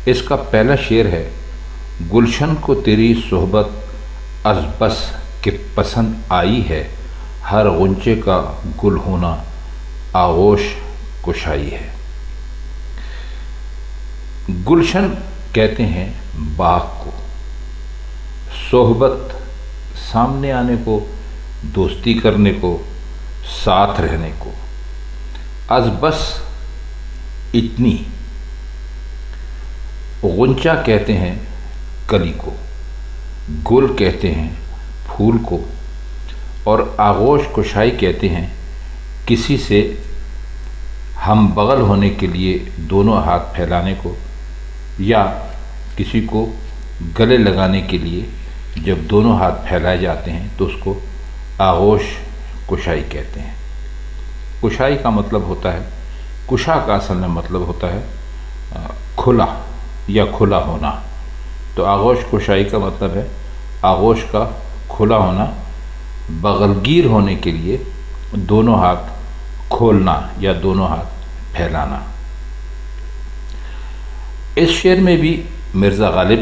اس کا پہلا شعر ہے: گلشن کو تیری صحبت از بس کہ پسند آئی ہے، ہر غنچے کا گل ہونا آغوش کشائی ہے۔ گلشن کہتے ہیں باغ کو، صحبت سامنے آنے کو، دوستی کرنے کو، ساتھ رہنے کو، از بس اتنی۔ غنچہ کہتے ہیں کلی کو، گل کہتے ہیں پھول کو، اور آغوش کشائی کہتے ہیں کسی سے ہم بغل ہونے کے لیے دونوں ہاتھ پھیلانے کو، یا کسی کو گلے لگانے کے لیے جب دونوں ہاتھ پھیلائے جاتے ہیں تو اس کو آغوش کشائی کہتے ہیں۔ کشائی کا مطلب ہوتا ہے، کشا کا اصل میں مطلب ہوتا ہے کھلا یا کھلا ہونا، تو آغوش کشائی کا مطلب ہے آغوش کا کھلا ہونا، بغلگیر ہونے کے لیے دونوں ہاتھ کھولنا یا دونوں ہاتھ پھیلانا۔ اس شعر میں بھی مرزا غالب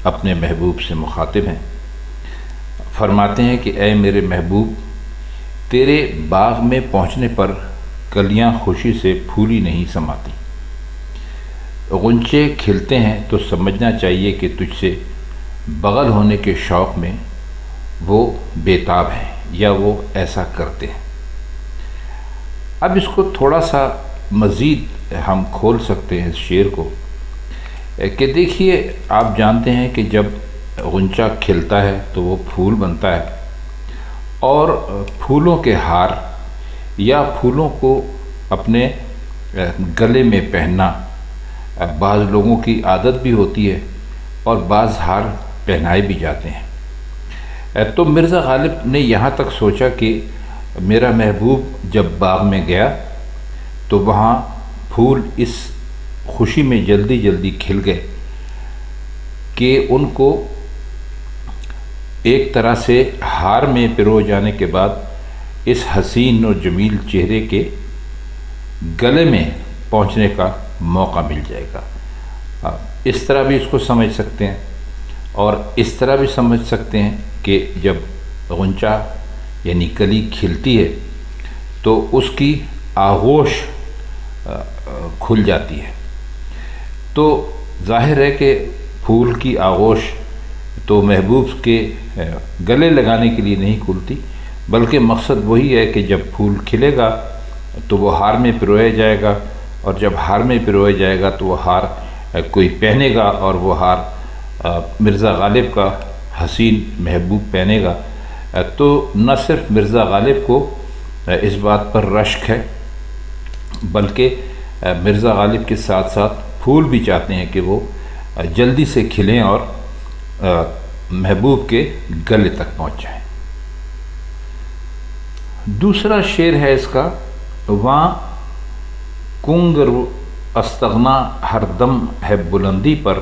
اپنے محبوب سے مخاطب ہیں، فرماتے ہیں کہ اے میرے محبوب، تیرے باغ میں پہنچنے پر کلیاں خوشی سے پھولی نہیں سماتی، غنچے کھلتے ہیں تو سمجھنا چاہیے کہ تجھ سے بغل ہونے کے شوق میں وہ بےتاب ہیں یا وہ ایسا کرتے ہیں۔ اب اس کو تھوڑا سا مزید ہم کھول سکتے ہیں اس شعر کو، کہ دیکھیے آپ جانتے ہیں کہ جب غنچہ کھلتا ہے تو وہ پھول بنتا ہے، اور پھولوں کے ہار یا پھولوں کو اپنے گلے میں پہننا بعض لوگوں کی عادت بھی ہوتی ہے، اور بعض ہار پہنائے بھی جاتے ہیں۔ تو مرزا غالب نے یہاں تک سوچا کہ میرا محبوب جب باغ میں گیا تو وہاں پھول اس خوشی میں جلدی جلدی کھل گئے کہ ان کو ایک طرح سے ہار میں پرو جانے کے بعد اس حسین اور جمیل چہرے کے گلے میں پہنچنے کا موقع مل جائے گا۔ اس طرح بھی اس کو سمجھ سکتے ہیں، اور اس طرح بھی سمجھ سکتے ہیں کہ جب غنچہ یعنی کلی کھلتی ہے تو اس کی آغوش کھل جاتی ہے، تو ظاہر ہے کہ پھول کی آغوش تو محبوب کے گلے لگانے کے لیے نہیں کھلتی، بلکہ مقصد وہی ہے کہ جب پھول کھلے گا تو وہ ہار میں پرویا جائے گا، اور جب ہار میں پرویا جائے گا تو وہ ہار کوئی پہنے گا، اور وہ ہار مرزا غالب کا حسین محبوب پہنے گا۔ تو نہ صرف مرزا غالب کو اس بات پر رشک ہے، بلکہ مرزا غالب کے ساتھ ساتھ پھول بھی چاہتے ہیں کہ وہ جلدی سے کھلیں اور محبوب کے گلے تک پہنچ جائیں۔ دوسرا شعر ہے اس کا: وہاں کنگر استغنا ہر دم ہے بلندی پر،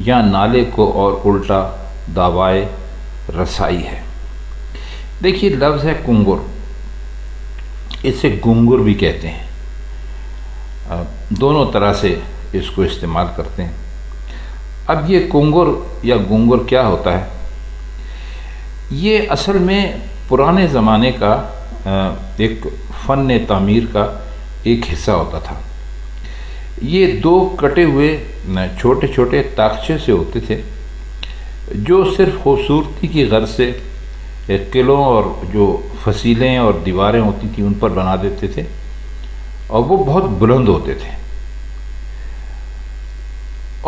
یا نالے کو اور الٹا دعوائے رسائی ہے۔ دیکھیے لفظ ہے کنگر، اسے گنگر بھی کہتے ہیں، دونوں طرح سے اس کو استعمال کرتے ہیں۔ اب یہ کنگر یا گنگر کیا ہوتا ہے؟ یہ اصل میں پرانے زمانے کا ایک فن تعمیر کا ایک حصہ ہوتا تھا۔ یہ دو کٹے ہوئے چھوٹے چھوٹے طاقچے سے ہوتے تھے، جو صرف خوبصورتی کی غرض سے قلعوں اور جو فصیلیں اور دیواریں ہوتی تھیں ان پر بنا دیتے تھے، اور وہ بہت بلند ہوتے تھے۔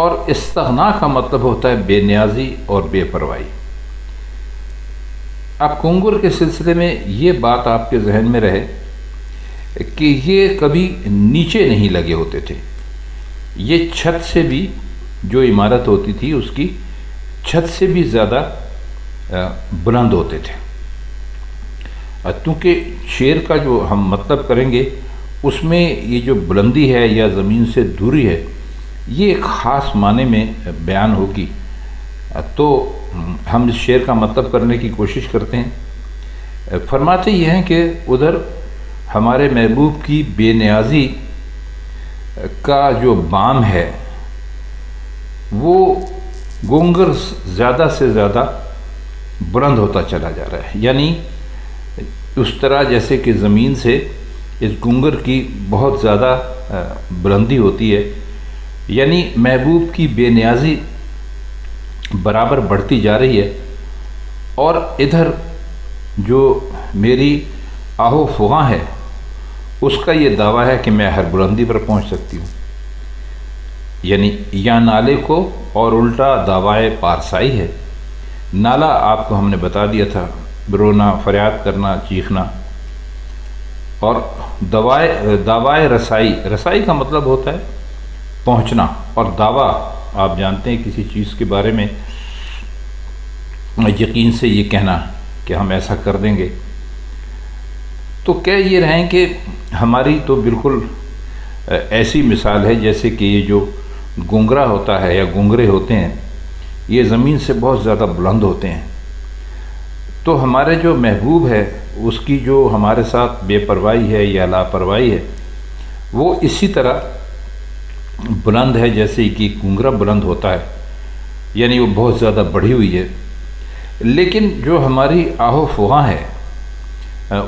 اور استغنا کا مطلب ہوتا ہے بے نیازی اور بے پرواہی۔ اب کنگر کے سلسلے میں یہ بات آپ کے ذہن میں رہے کہ یہ کبھی نیچے نہیں لگے ہوتے تھے، یہ چھت سے بھی، جو عمارت ہوتی تھی اس کی چھت سے بھی زیادہ بلند ہوتے تھے۔ کیونکہ شعر کا جو ہم مطلب کریں گے اس میں یہ جو بلندی ہے یا زمین سے دوری ہے، یہ ایک خاص معنی میں بیان ہوگی، تو ہم اس شعر کا مطلب کرنے کی کوشش کرتے ہیں۔ فرماتے یہ ہیں کہ ادھر ہمارے محبوب کی بے نیازی کا جو بام ہے وہ گونگر زیادہ سے زیادہ بلند ہوتا چلا جا رہا ہے، یعنی اس طرح جیسے کہ زمین سے اس گونگر کی بہت زیادہ بلندی ہوتی ہے، یعنی محبوب کی بے نیازی برابر بڑھتی جا رہی ہے، اور ادھر جو میری آہ و فغاں ہے اس کا یہ دعویٰ ہے کہ میں ہر بلندی پر پہنچ سکتی ہوں، یعنی یا نالے کو، اور الٹا دعویٰ پارسائی ہے۔ نالا آپ کو ہم نے بتا دیا تھا، رونا، فریاد کرنا، چیخنا، اور دعویٰ رسائی، رسائی کا مطلب ہوتا ہے پہنچنا، اور دعویٰ آپ جانتے ہیں کسی چیز کے بارے میں یقین سے یہ کہنا کہ ہم ایسا کر دیں گے۔ تو کہہ یہ رہیں کہ ہماری تو بالکل ایسی مثال ہے جیسے کہ یہ جو گونگرا ہوتا ہے یا گونگرے ہوتے ہیں، یہ زمین سے بہت زیادہ بلند ہوتے ہیں، تو ہمارے جو محبوب ہے اس کی جو ہمارے ساتھ بے پرواہی ہے یا لاپرواہی ہے وہ اسی طرح بلند ہے جیسے کہ گونگرا بلند ہوتا ہے، یعنی وہ بہت زیادہ بڑھی ہوئی ہے۔ لیکن جو ہماری آہ و فغاں ہے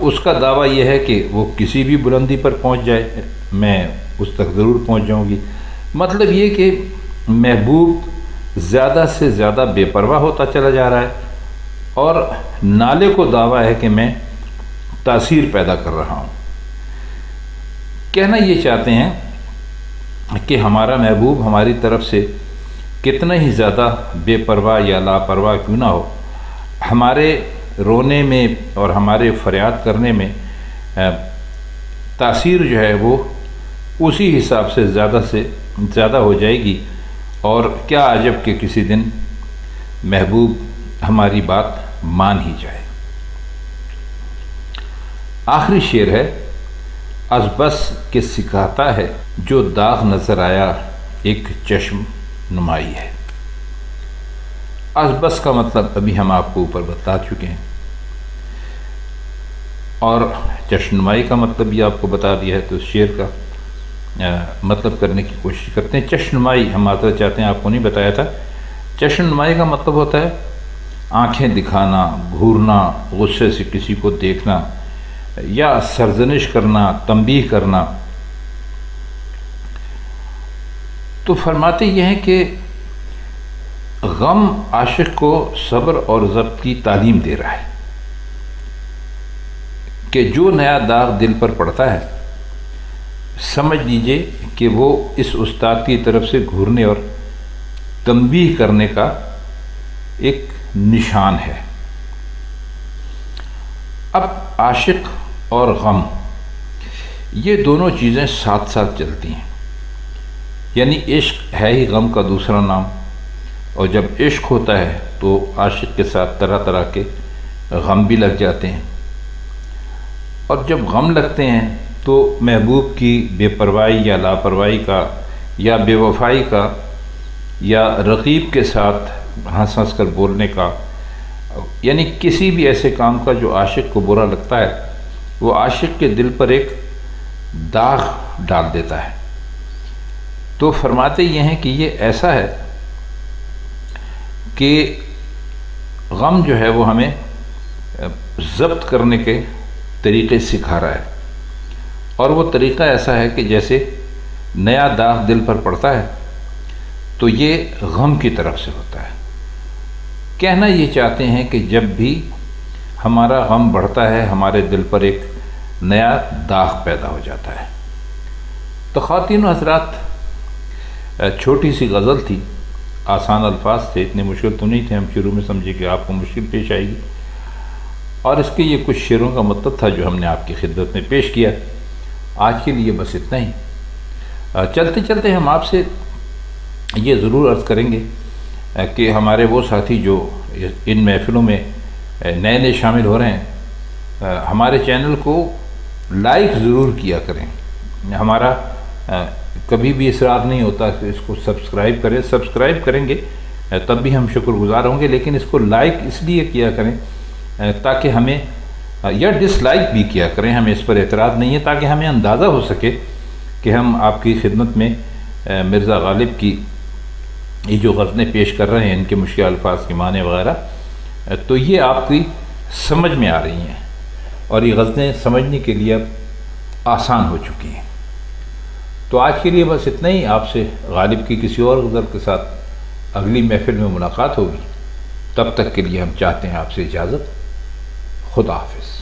اس کا دعویٰ یہ ہے کہ وہ کسی بھی بلندی پر پہنچ جائے، میں اس تک ضرور پہنچ جاؤں گی۔ مطلب یہ کہ محبوب زیادہ سے زیادہ بے پرواہ ہوتا چلا جا رہا ہے، اور نالے کو دعویٰ ہے کہ میں تاثیر پیدا کر رہا ہوں۔ کہنا یہ چاہتے ہیں کہ ہمارا محبوب ہماری طرف سے کتنا ہی زیادہ بے پرواہ یا لاپرواہ کیوں نہ ہو، ہمارے رونے میں اور ہمارے فریاد کرنے میں تاثیر جو ہے وہ اسی حساب سے زیادہ ہو جائے گی، اور کیا عجب کہ کسی دن محبوب ہماری بات مان ہی جائے۔ آخری شعر ہے، از بس کہ سکھاتا ہے جو داغ نظر آیا ایک چشم نمائی ہے۔ از بس کا مطلب ابھی ہم آپ کو اوپر بتا چکے ہیں، اور چشم نمائی کا مطلب بھی آپ کو بتا دیا ہے، تو اس شعر کا مطلب کرنے کی کوشش کرتے ہیں۔ چشم نمائی ہم معذرت چاہتے ہیں، آپ کو نہیں بتایا تھا۔ چشم نمائی کا مطلب ہوتا ہے آنکھیں دکھانا، گھورنا، غصے سے کسی کو دیکھنا، یا سرزنش کرنا، تنبیہ کرنا۔ تو فرماتے یہ ہیں کہ غم عاشق کو صبر اور ضبط کی تعلیم دے رہا ہے، کہ جو نیا داغ دل پر پڑتا ہے سمجھ لیجئے کہ وہ اس استاد کی طرف سے گھورنے اور تنبیہ کرنے کا ایک نشان ہے۔ اب عاشق اور غم یہ دونوں چیزیں ساتھ ساتھ چلتی ہیں، یعنی عشق ہے ہی غم کا دوسرا نام، اور جب عشق ہوتا ہے تو عاشق کے ساتھ طرح طرح کے غم بھی لگ جاتے ہیں، اور جب غم لگتے ہیں تو محبوب کی بے پرواہی یا لاپرواہی کا، یا بے وفائی کا، یا رقیب کے ساتھ ہنس ہنس کر بولنے کا، یعنی کسی بھی ایسے کام کا جو عاشق کو برا لگتا ہے وہ عاشق کے دل پر ایک داغ ڈال دیتا ہے۔ تو فرماتے یہ ہیں کہ یہ ایسا ہے کہ غم جو ہے وہ ہمیں ضبط کرنے کے طریقے سکھا رہا ہے، اور وہ طریقہ ایسا ہے کہ جیسے نیا داغ دل پر پڑتا ہے تو یہ غم کی طرف سے ہوتا ہے۔ کہنا یہ چاہتے ہیں کہ جب بھی ہمارا غم بڑھتا ہے ہمارے دل پر ایک نیا داغ پیدا ہو جاتا ہے۔ تو خواتین و حضرات، چھوٹی سی غزل تھی، آسان الفاظ تھے، اتنے مشکل تو نہیں تھے، ہم شروع میں سمجھے کہ آپ کو مشکل پیش آئے گی، اور اس کے یہ کچھ شعروں کا مطلب تھا جو ہم نے آپ کی خدمت میں پیش کیا۔ آج کے لیے بس اتنا ہی۔ چلتے چلتے ہم آپ سے یہ ضرور عرض کریں گے کہ ہمارے وہ ساتھی جو ان محفلوں میں نئے نئے شامل ہو رہے ہیں، ہمارے چینل کو لائک ضرور کیا کریں۔ ہمارا کبھی بھی اصرار نہیں ہوتا کہ اس کو سبسکرائب کریں، سبسکرائب کریں گے تب بھی ہم شکر گزار ہوں گے، لیکن اس کو لائک اس لیے کیا کریں تاکہ ہمیں، یا ڈس لائک بھی کیا کریں، ہمیں اس پر اعتراض نہیں ہے، تاکہ ہمیں اندازہ ہو سکے کہ ہم آپ کی خدمت میں مرزا غالب کی یہ جو غزلیں پیش کر رہے ہیں ان کے مشکل الفاظ کے معنی وغیرہ، تو یہ آپ کی سمجھ میں آ رہی ہیں، اور یہ غزلیں سمجھنے کے لیے اب آسان ہو چکی ہیں۔ تو آج کے لیے بس اتنا ہی۔ آپ سے غالب کی کسی اور غزل کے ساتھ اگلی محفل میں ملاقات ہوگی، تب تک کے لیے ہم چاہتے ہیں آپ سے اجازت۔ خدا حافظ۔